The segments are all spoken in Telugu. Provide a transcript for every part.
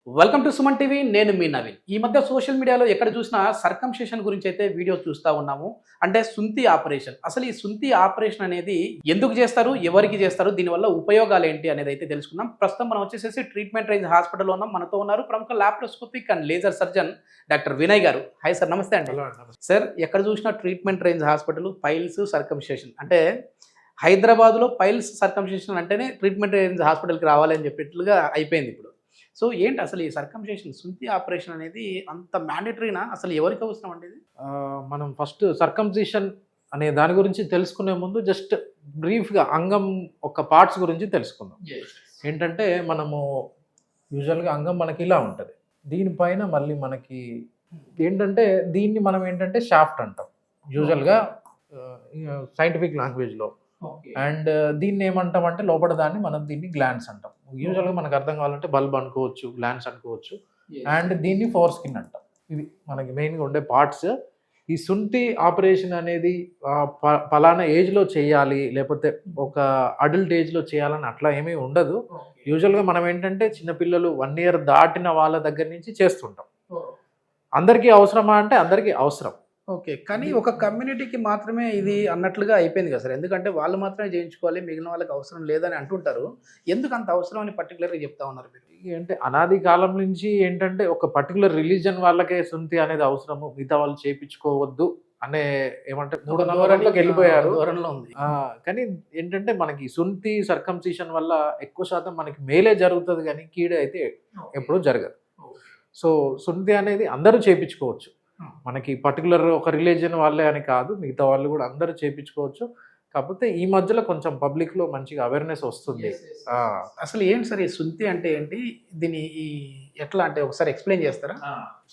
Welcome to Suman TV. నేను మీ నవీన్. ఈ మధ్య సోషల్ మీడియాలో ఎక్కడ చూసినా సర్కంషేషన్ గురించి అయితే వీడియో చూస్తూ ఉన్నాము. అంటే సుంతి ఆపరేషన్. అసలు ఈ సుంతి ఆపరేషన్ అనేది ఎందుకు చేస్తారు, ఎవరికి చేస్తారు, దీనివల్ల ఉపయోగాలు ఏంటి అనేది అయితే తెలుసుకుందాం. ప్రస్తుతం మనం వచ్చేసేసి ట్రీట్మెంట్ రేంజ్ హాస్పిటల్లో ఉన్నాం. మనతో ఉన్నారు ప్రముఖ laparoscopic and laser surgeon doctor Vinay గారు. హాయ్ సార్, నమస్తే అండి. సార్, ఎక్కడ చూసినా ట్రీట్మెంట్ రేంజ్ హాస్పిటల్ పైల్స్ సర్కంషేషన్ అంటే హైదరాబాద్లో పైల్స్ సర్కంషేషన్ అంటేనే ట్రీట్మెంట్ రేంజ్ హాస్పిటల్కి రావాలి అని చెప్పేట్లుగా అయిపోయింది ఇప్పుడు. సో ఏంటి అసలు ఈ సర్కంషేషన్ సుంతి ఆపరేషన్ అనేది అంత మ్యాండేటరీనా? అసలు ఎవరికి అవసరం అండి ఇది? మనం ఫస్ట్ సర్కంసిషన్ అనే దాని గురించి తెలుసుకునే ముందు జస్ట్ బ్రీఫ్గా అంగం ఒక పార్ట్స్ గురించి తెలుసుకుందాం. ఏంటంటే మనము యూజువల్గా అంగం మనకి ఇలా ఉంటుంది, దీనిపైన మళ్ళీ మనకి ఏంటంటే దీన్ని మనం ఏంటంటే షాఫ్ట్ అంటాం యూజువల్గా సైంటిఫిక్ లాంగ్వేజ్లో. అండ్ దీన్ని ఏమంటాం అంటే లోపల దాన్ని మనం దీన్ని గ్లాండ్స్ అంటాం. యూజువల్గా మనకు అర్థం కావాలంటే బల్బ్ అనుకోవచ్చు, గ్లాండ్స్ అనుకోవచ్చు. అండ్ దీన్ని ఫోర్ స్కిన్ అంటాం. ఇది మనకి మెయిన్గా ఉండే పార్ట్స్. ఈ సుంటి ఆపరేషన్ అనేది పలానా ఏజ్లో చేయాలి, లేకపోతే ఒక అడల్ట్ ఏజ్లో చేయాలని అట్లా ఏమీ ఉండదు. యూజువల్గా మనం ఏంటంటే చిన్నపిల్లలు 1 year దాటిన వాళ్ళ దగ్గర నుంచి చేస్తుంటాం. అందరికీ అవసరమా అంటే అందరికీ అవసరం. ఓకే, కానీ ఒక కమ్యూనిటీకి మాత్రమే ఇది అన్నట్లుగా అయిపోయింది కదా సార్. ఎందుకంటే వాళ్ళు మాత్రమే చేయించుకోవాలి, మిగిలిన వాళ్ళకి అవసరం లేదని అంటుంటారు. ఎందుకు అంత అవసరం అని పర్టికులర్గా చెప్తా ఉన్నారు మీరు? అంటే అనాది కాలం నుంచి ఏంటంటే ఒక పర్టికులర్ రిలీజన్ వాళ్ళకే సుంతి అనేది అవసరము, మిగతా వాళ్ళు చేయించుకోవద్దు అనే ఏమంటే మూఢనమ్మకాలకు వెళ్ళిపోయారు. కానీ ఏంటంటే మనకి సుంతి సర్కంసిషన్ వల్ల ఎక్కువ శాతం మనకి మేలే జరుగుతుంది, కానీ కీడే అయితే ఎప్పుడూ జరగదు. సో సుంతి అనేది అందరూ చేయించుకోవచ్చు. మనకి పర్టికులర్ ఒక రిలీజియన్ వాళ్ళే అని కాదు, మిగతా వాళ్ళు కూడా అందరూ చేయించుకోవచ్చు. కాకపోతే ఈ మధ్యలో కొంచెం పబ్లిక్లో మంచిగా అవేర్నెస్ వస్తుంది. అసలు ఏంటి సార్ ఈ సుంతి అంటే ఏంటి, దీని ఎట్లా అంటే ఒకసారి ఎక్స్ప్లెయిన్ చేస్తారా?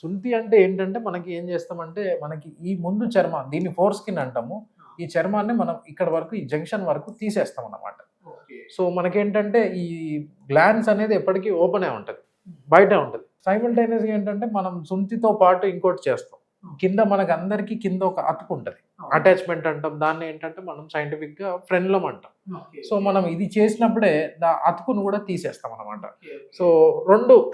సుంతి అంటే ఏంటంటే మనకి ఏం చేస్తామంటే మనకి ఈ ముందు చర్మం, దీన్ని ఫోర్ స్కిన్ అంటాము. ఈ చర్మాన్ని మనం ఇక్కడ వరకు ఈ జంక్షన్ వరకు తీసేస్తాం అన్నమాట. సో మనకేంటంటే ఈ గ్లాండ్స్ అనేది ఎప్పటికీ ఓపెనే ఉంటుంది, బయట ఉంటుంది. సైమల్టైనియస్గా ఏంటంటే మనం సుంతితో పాటు ఇంకోటి చేస్తాం. కింద మనకు అందరికి కింద ఒక అతుకు ఉంటుంది, అటాచ్మెంట్ అంటాం. దాన్ని ఏంటంటే మనం సైంటిఫిక్గా ఫ్రెన్లం అంటాం. సో మనం ఇది చేసినప్పుడే అతుకును కూడా తీసేస్తాం అనమాట. సో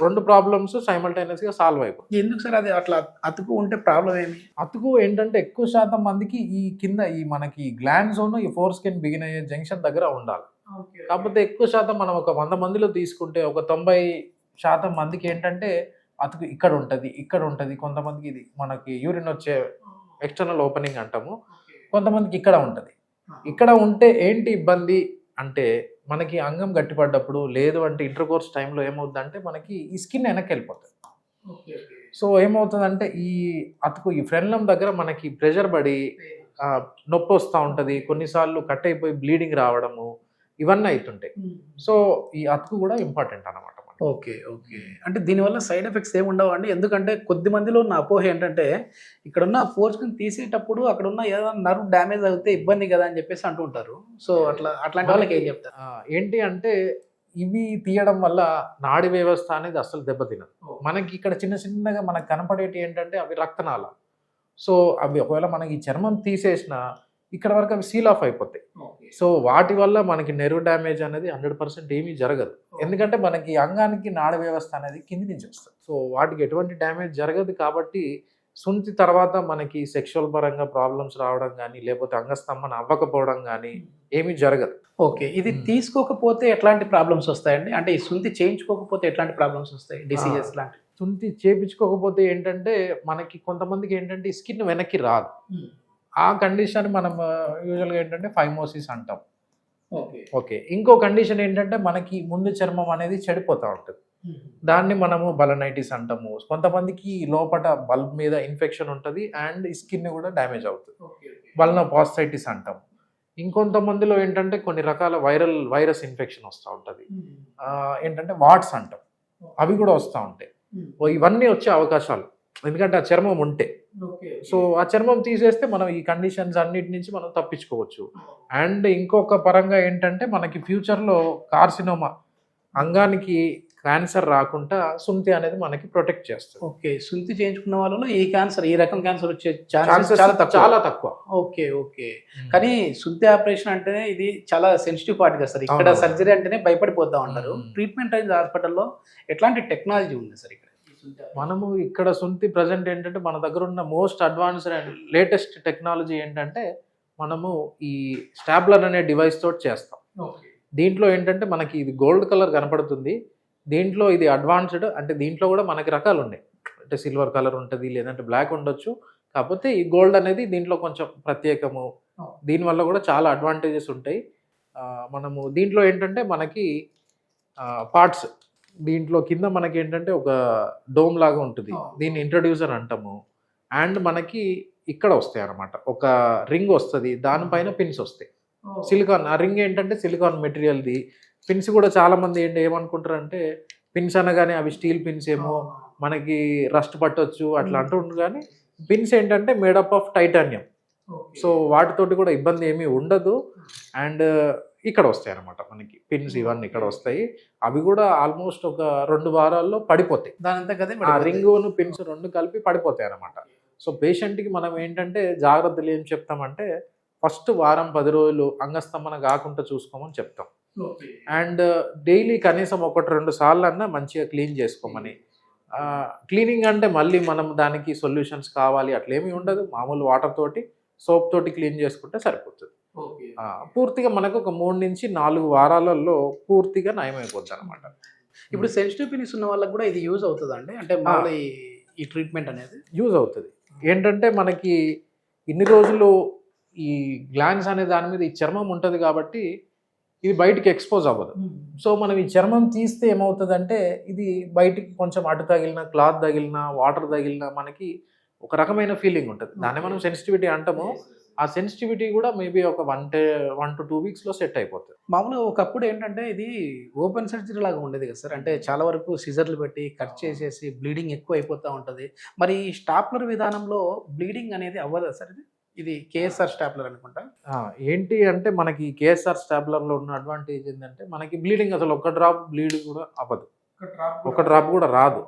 రెండు ప్రాబ్లమ్స్ సైమల్టైనియస్గా సాల్వ్ అయిపోయి. ఎందుకు సార్ అది అట్లా అతుకు ఉంటే ప్రాబ్లం ఏమి? అతుకు ఏంటంటే ఎక్కువ శాతం మందికి ఈ కింద ఈ మనకి గ్లాండ్ జోన్ ఈ ఫోర్ స్కిన్ బిగిన్ అయ్యే జంక్షన్ దగ్గర ఉండాలి. కాకపోతే ఎక్కువ శాతం మనం ఒక 100 మందిలో తీసుకుంటే ఒక 90% మందికి ఏంటంటే అతుకు ఇక్కడ ఉంటుంది. కొంతమందికి ఇది మనకి యూరిన్ వచ్చే ఎక్స్టర్నల్ ఓపెనింగ్ అంటాము, కొంతమందికి ఇక్కడ ఉంటుంది. ఇక్కడ ఉంటే ఏంటి ఇబ్బంది అంటే మనకి అంగం గట్టిపడ్డప్పుడు, లేదు అంటే ఇంటర్కోర్స్ టైంలో ఏమవుతుందంటే మనకి ఈ స్కిన్ వెనక్కి వెళ్ళిపోతుంది. సో ఏమవుతుందంటే ఈ అతుకు ఈ ఫ్రెన్లం దగ్గర మనకి ప్రెషర్ పడి నొప్పి వస్తూ ఉంటుంది. కొన్నిసార్లు కట్ అయిపోయి బ్లీడింగ్ రావడము ఇవన్నీ అవుతుంటాయి. సో ఈ అతుకు కూడా ఇంపార్టెంట్ అన్నమాట. ఓకే. అంటే దీనివల్ల సైడ్ ఎఫెక్ట్స్ ఏమి ఉండవు అండి? ఎందుకంటే కొద్ది మందిలో ఉన్న అపోహ ఏంటంటే ఇక్కడున్న ఫోర్స్ని తీసేటప్పుడు అక్కడ ఉన్న ఏదైనా నర్వ్ డ్యామేజ్ అవుతే ఇబ్బంది కదా అని చెప్పేసి అంటుంటారు. సో అట్లాంటి వాళ్ళకి ఏం చెప్తారు? ఏంటి అంటే ఇవి తీయడం వల్ల నాడి వ్యవస్థ అనేది అసలు దెబ్బతినదు. మనకి ఇక్కడ చిన్నగా మనకు కనపడేటి ఏంటంటే అవి రక్తనాళ. సో అవి ఒకవేళ మనకి ఈ చర్మం తీసేసినా ఇక్కడ వరకు అవి సీల్ ఆఫ్ అయిపోతాయి. సో వాటి వల్ల మనకి నెర్వ్ డ్యామేజ్ అనేది 100% ఏమీ జరగదు. ఎందుకంటే మనకి అంగానికి నాడ వ్యవస్థ అనేది కింది నుంచి వస్తుంది. సో వాటికి ఎటువంటి డ్యామేజ్ జరగదు. కాబట్టి సుంతి తర్వాత మనకి సెక్షువల్ పరంగా ప్రాబ్లమ్స్ రావడం కానీ, లేకపోతే అంగస్తంభన అవ్వకపోవడం కానీ ఏమీ జరగదు. ఓకే, ఇది తీసుకోకపోతే ఎట్లాంటి ప్రాబ్లమ్స్ వస్తాయండి? అంటే ఈ సుంతి చేయించుకోకపోతే ఎట్లాంటి ప్రాబ్లమ్స్ వస్తాయి, డిసీజెస్ లాంటి? సుంతి చేయించుకోకపోతే ఏంటంటే మనకి కొంతమందికి ఏంటంటే ఈ స్కిన్ వెనక్కి రాదు. ఆ కండిషన్ మనం యూజువల్గా ఏంటంటే ఫైమోసిస్ అంటాం. ఓకే, ఇంకో కండిషన్ ఏంటంటే మనకి ముందు చర్మం అనేది చెడిపోతూ ఉంటుంది. దాన్ని మనము బలనైటిస్ అంటాము. కొంతమందికి లోపల బల్బ్ మీద ఇన్ఫెక్షన్ ఉంటుంది అండ్ ఈ స్కిన్ కూడా డ్యామేజ్ అవుతుంది, బల్నోపాస్టైటిస్ అంటాం. ఇంకొంతమందిలో ఏంటంటే కొన్ని రకాల వైరస్ ఇన్ఫెక్షన్ వస్తూ ఉంటుంది, ఏంటంటే వాట్స్ అంటాం, అవి కూడా వస్తూ ఉంటాయి. ఇవన్నీ వచ్చే అవకాశాలు, ఎందుకంటే ఆ చర్మం ఉంటే. సో ఆ చర్మం తీసేస్తే మనం ఈ కండిషన్స్ అన్నిటి నుంచి మనం తప్పించుకోవచ్చు. అండ్ ఇంకొక పరంగా ఏంటంటే మనకి ఫ్యూచర్లో కార్సినోమా, అంగానికి క్యాన్సర్ రాకుండా సుంతి అనేది మనకి ప్రొటెక్ట్ చేస్తుంది. ఓకే, సుంతి చేయించుకున్న వాళ్ళలో ఈ రకం క్యాన్సర్ వచ్చే ఛాన్సెస్ ఛాన్సెస్ చాలా తక్కువ. Okay okay. కానీ సుంతి ఆపరేషన్ అంటేనే ఇది చాలా సెన్సిటివ్ పార్ట్ కదా సార్. ఇక్కడ అవును. సర్జరీ అంటేనే భయపడిపోతా ఉంటారు. ట్రీట్మెంట్ అనేది హాస్పిటల్లో ఎట్లాంటి టెక్నాలజీ ఉంది సార్ ఇక్కడ? మనము ఇక్కడ సుంతి ప్రజెంట్ ఏంటంటే మన దగ్గర ఉన్న most advanced and latest technology ఏంటంటే మనము ఈ స్టాబ్లర్ అనే డివైస్ తోటి చేస్తాం. దీంట్లో ఏంటంటే మనకి ఇది గోల్డ్ కలర్ కనపడుతుంది. దీంట్లో ఇది అడ్వాన్స్డ్, అంటే దీంట్లో కూడా మనకి రకాలు ఉన్నాయి. అంటే సిల్వర్ కలర్ ఉంటుంది, లేదంటే బ్లాక్ ఉండొచ్చు. కాకపోతే ఈ గోల్డ్ అనేది దీంట్లో కొంచెం ప్రత్యేకము. దీనివల్ల కూడా చాలా అడ్వాంటేజెస్ ఉంటాయి. మనము దీంట్లో ఏంటంటే మనకి పార్ట్స్, దీంట్లో కింద మనకి ఏంటంటే ఒక డోమ్ లాగా ఉంటుంది, దీన్ని ఇంట్రడ్యూసర్ అంటాము. అండ్ మనకి ఇక్కడ వస్తాయి అన్నమాట, ఒక రింగ్ వస్తుంది, దానిపైన పిన్స్ వస్తాయి. సిలికాన్, ఆ రింగ్ ఏంటంటే సిలికాన్ మెటీరియల్ది. పిన్స్ కూడా చాలా మంది ఏమనుకుంటారు అంటే పిన్స్ అనగానే అవి స్టీల్ పిన్స్ ఏమో మనకి రస్ట్ పట్టొచ్చు అట్లా అంటుండ్రు. కానీ పిన్స్ ఏంటంటే మేడప్ ఆఫ్ టైటానియం. సో వాటితోటి కూడా ఇబ్బంది ఏమీ ఉండదు. అండ్ ఇక్కడ వస్తాయి అన్నమాట మనకి పిన్స్, ఇవన్నీ ఇక్కడ వస్తాయి. అవి కూడా ఆల్మోస్ట్ ఒక 2 వారాల్లో పడిపోతాయి. దానంతా కదా ఆ రింగును పిన్స్ 2 కలిపి పడిపోతాయి అన్నమాట. సో పేషెంట్కి మనం ఏంటంటే జాగ్రత్తలు ఏం చెప్తామంటే ఫస్ట్ వారం 10 రోజులు అంగస్తంభన కాకుండా చూసుకోమని చెప్తాం. అండ్ డైలీ కనీసం 1-2 సార్లు అన్నా మంచిగా క్లీన్ చేసుకోమని. క్లీనింగ్ అంటే మళ్ళీ మనం దానికి సొల్యూషన్స్ కావాలి అట్లేమీ ఉండదు. మామూలు వాటర్ తోటి, సోప్ తోటి క్లీన్ చేసుకుంటే సరిపోతుంది. పూర్తిగా మనకు ఒక 3-4 వారాలలో పూర్తిగా నయమైపోద్ది అనమాట. ఇప్పుడు సెన్సిటివ్ పిన్స్ ఉన్న వాళ్ళకి కూడా ఇది యూజ్ అవుతుంది అండి? అంటే మామూలు ఈ ట్రీట్మెంట్ అనేది యూజ్ అవుతుంది. ఏంటంటే మనకి ఇన్ని రోజులు ఈ గ్లాండ్స్ అనే దాని మీద ఈ చర్మం ఉంటుంది కాబట్టి ఇది బయటికి ఎక్స్పోజ్ అవ్వదు. సో మనం ఈ చర్మం తీస్తే ఏమవుతుందంటే ఇది బయటికి కొంచెం అటు తగిలినా, క్లాత్ తగిలినా, వాటర్ తగిలినా మనకి ఒక రకమైన ఫీలింగ్ ఉంటుంది. దాన్ని మనం సెన్సిటివిటీ అంటాము. ఆ సెన్సిటివిటీ కూడా మేబీ ఒక 1 to 2 వీక్స్లో సెట్ అయిపోతుంది. మామూలుగా ఒకప్పుడు ఏంటంటే ఇది ఓపెన్ సర్జరీ లాగా ఉండేది కదా సార్. అంటే చాలా వరకు సిజర్లు పెట్టి కట్ చేసేసి బ్లీడింగ్ ఎక్కువ అయిపోతూ ఉంటుంది. మరి ఈ స్టాప్లర్ విధానంలో బ్లీడింగ్ అనేది అవ్వదా సార్? ఇది కేఎస్ఆర్ స్టాప్లర్ అనుకుంటా. ఏంటి అంటే మనకి కేఎస్ఆర్ స్టాప్లర్లో ఉన్న అడ్వాంటేజ్ ఏంటంటే మనకి బ్లీడింగ్ అసలు ఒక డ్రాప్ బ్లీడ్ కూడా అవ్వదు, ఒక డ్రాప్ కూడా రాదు.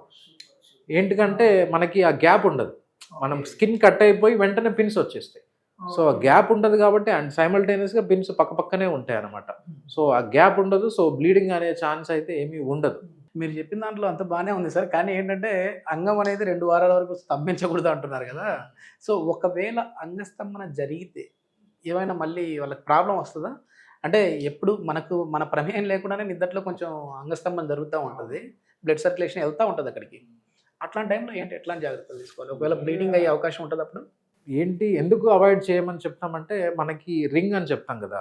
ఏంటికంటే మనకి ఆ గ్యాప్ ఉండదు. మనం స్కిన్ కట్ అయిపోయి వెంటనే పిన్స్ వచ్చేస్తాయి. సో ఆ గ్యాప్ ఉండదు కాబట్టి, అండ్ సైమల్టేనియస్గా పిన్స్ పక్కనే ఉంటాయి అన్నమాట. సో ఆ గ్యాప్ ఉండదు. సో బ్లీడింగ్ అనే ఛాన్స్ అయితే ఏమీ ఉండదు. మీరు చెప్పిన దాంట్లో అంత బాగానే ఉంది సార్. కానీ ఏంటంటే అంగం అనేది 2 వారాల వరకు స్తంభించకూడదు అంటున్నారు కదా. సో ఒకవేళ అంగస్తంభన జరిగితే ఏమైనా మళ్ళీ వాళ్ళకి ప్రాబ్లం వస్తుందా? అంటే ఎప్పుడు మన ప్రమేయం లేకుండానే నిద్దట్లో కొంచెం అంగస్తంభన జరుగుతూ ఉంటుంది, బ్లడ్ సర్క్యులేషన్ వెళ్తూ ఉంటుంది అక్కడికి. అట్లాంటి టైంలో ఎట్లాంటి జాగ్రత్తలు తీసుకోవాలి? ఒకవేళ బ్లీడింగ్ అయ్యే అవకాశం ఉంటుంది అప్పుడు ఎందుకు అవాయిడ్ చేయమని చెప్తామంటే మనకి రింగ్ అని చెప్తాం కదా,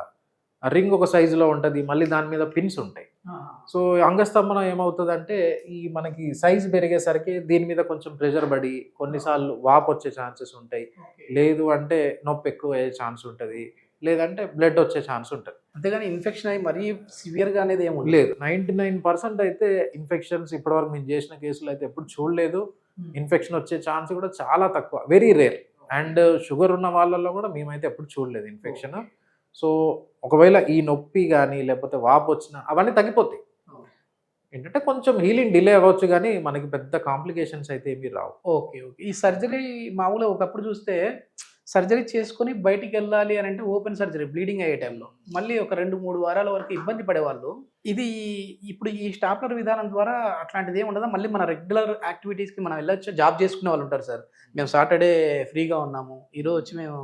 ఆ రింగ్ ఒక సైజులో ఉంటుంది, మళ్ళీ దాని మీద పిన్స్ ఉంటాయి. సో అంగస్తంభన ఏమవుతుందంటే ఈ మనకి సైజు పెరిగేసరికి దీని మీద కొంచెం ప్రెషర్ పడి కొన్నిసార్లు వాపు వచ్చే ఛాన్సెస్ ఉంటాయి, లేదు అంటే నొప్పి ఎక్కువ అయ్యే ఛాన్స్ ఉంటుంది, లేదంటే బ్లడ్ వచ్చే ఛాన్స్ ఉంటుంది. అంతేగాని ఇన్ఫెక్షన్ అయ్యి మరీ సివియర్గా అనేది ఏమి లేదు. 99% అయితే ఇన్ఫెక్షన్స్ ఇప్పటివరకు మేము చేసిన కేసులు అయితే ఎప్పుడు చూడలేదు. ఇన్ఫెక్షన్ వచ్చే ఛాన్స్ కూడా చాలా తక్కువ, వెరీ రేర్. అండ్ షుగర్ ఉన్న వాళ్ళల్లో కూడా మేమైతే ఎప్పుడు చూడలేదు ఇన్ఫెక్షన్. సో ఒకవేళ ఈ నొప్పి కానీ లేకపోతే వాపు వచ్చినా అవన్నీ తగ్గిపోతాయి. ఏంటంటే కొంచెం హీలింగ్ డిలే అవ్వచ్చు కానీ మనకి పెద్ద కాంప్లికేషన్స్ అయితే ఏమీ రావు. Okay okay. ఈ సర్జరీ మామూలుగా ఒకప్పుడు చూస్తే సర్జరీ చేసుకొని బయటికి వెళ్ళాలి అని అంటే ఓపెన్ సర్జరీ బ్లీడింగ్ అయ్యే టైంలో మళ్ళీ ఒక 2-3 వారాల వరకు ఇబ్బంది పడేవాళ్ళు. ఇది ఇప్పుడు ఈ స్టాప్లర్ విధానం ద్వారా అట్లాంటిది ఏమి ఉండదా? మళ్ళీ మన రెగ్యులర్ యాక్టివిటీస్కి మనం వెళ్ళొచ్చు. జాబ్ చేసుకునే వాళ్ళు ఉంటారు సార్, మేము సాటర్డే ఫ్రీగా ఉన్నాము, ఈరోజు వచ్చి మేము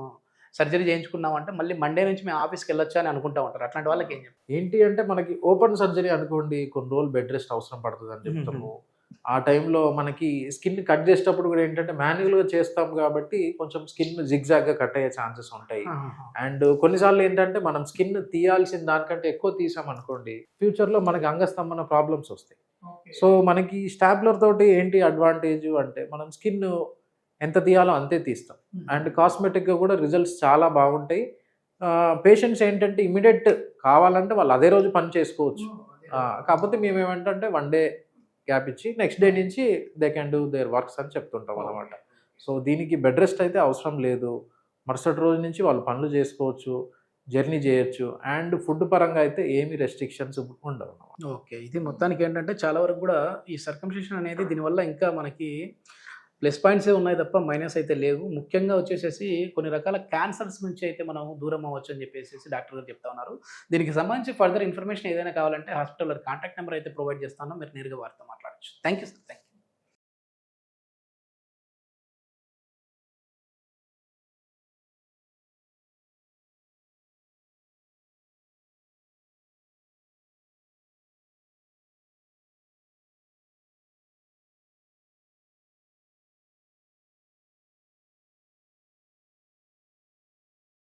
సర్జరీ చేయించుకున్నాం అంటే మళ్ళీ మండే నుంచి మేము ఆఫీస్కి వెళ్ళొచ్చు అని అనుకుంటూ ఉంటారు. అట్లాంటి వాళ్ళకి ఏం చెప్తారు? ఏంటి అంటే మనకి ఓపెన్ సర్జరీ అనుకోండి కొన్ని రోజులు బెడ్ రెస్ట్ అవసరం పడుతుంది అని చెప్తాము. ఆ టైంలో మనకి స్కిన్ కట్ చేసేటప్పుడు కూడా ఏంటంటే మాన్యువల్గా చేస్తాం కాబట్టి కొంచెం స్కిన్ జిగ్జాగ్గా కట్ అయ్యే ఛాన్సెస్ ఉంటాయి. అండ్ కొన్నిసార్లు ఏంటంటే మనం స్కిన్ తీయాల్సిన దానికంటే ఎక్కువ తీసామనుకోండి ఫ్యూచర్లో మనకి అంగస్తంభన ప్రాబ్లమ్స్ వస్తాయి. సో మనకి స్టాప్లర్ తోటి ఏంటి అడ్వాంటేజ్ అంటే మనం స్కిన్ ఎంత తీయాలో అంతే తీస్తాం. అండ్ కాస్మెటిక్గా కూడా రిజల్ట్స్ చాలా బాగుంటాయి. పేషెంట్స్ ఏంటంటే ఇమీడియట్ కావాలంటే వాళ్ళు అదే రోజు పని చేసుకోవచ్చు. కాకపోతే మేము ఏమంటే 1 డే గ్యాప్ ఇచ్చి నెక్స్ట్ డే నుంచి they can do there works అని చెప్తుంటాం అనమాట. సో దీనికి బెడ్ రెస్ట్ అయితే అవసరం లేదు. మరుసటి రోజు నుంచి వాళ్ళు పనులు చేసుకోవచ్చు. జర్నీ చేయొచ్చు. అండ్ ఫుడ్ పరంగా అయితే ఏమి రెస్ట్రిక్షన్స్ ఉండవు. ఓకే. ఇది మొత్తానికి ఏంటంటే చాలా వరకు కూడా ఈ సర్కంసిషన్ అనేది దీనివల్ల ఇంకా మనకి ప్లస్ పాయింట్సే ఉన్నాయి తప్ప మైనస్ అయితే లేవు. ముఖ్యంగా వచ్చేసేసి కొన్ని రకాల క్యాన్సర్స్ నుంచి అయితే మనం దూరం అవ్వచ్చు అని చెప్పేసేసి డాక్టర్ గారు చెప్తా ఉన్నారు. దీనికి సంబంధించి ఫర్దర్ ఇన్ఫర్మేషన్ ఏదైనా కావాలంటే హాస్పిటల్ కాంటాక్ట్ నెంబర్ అయితే ప్రొవైడ్ చేస్తాను. మీరు నేరుగా వారితో మాట్లాడొచ్చు. Thank you sir. Thank you.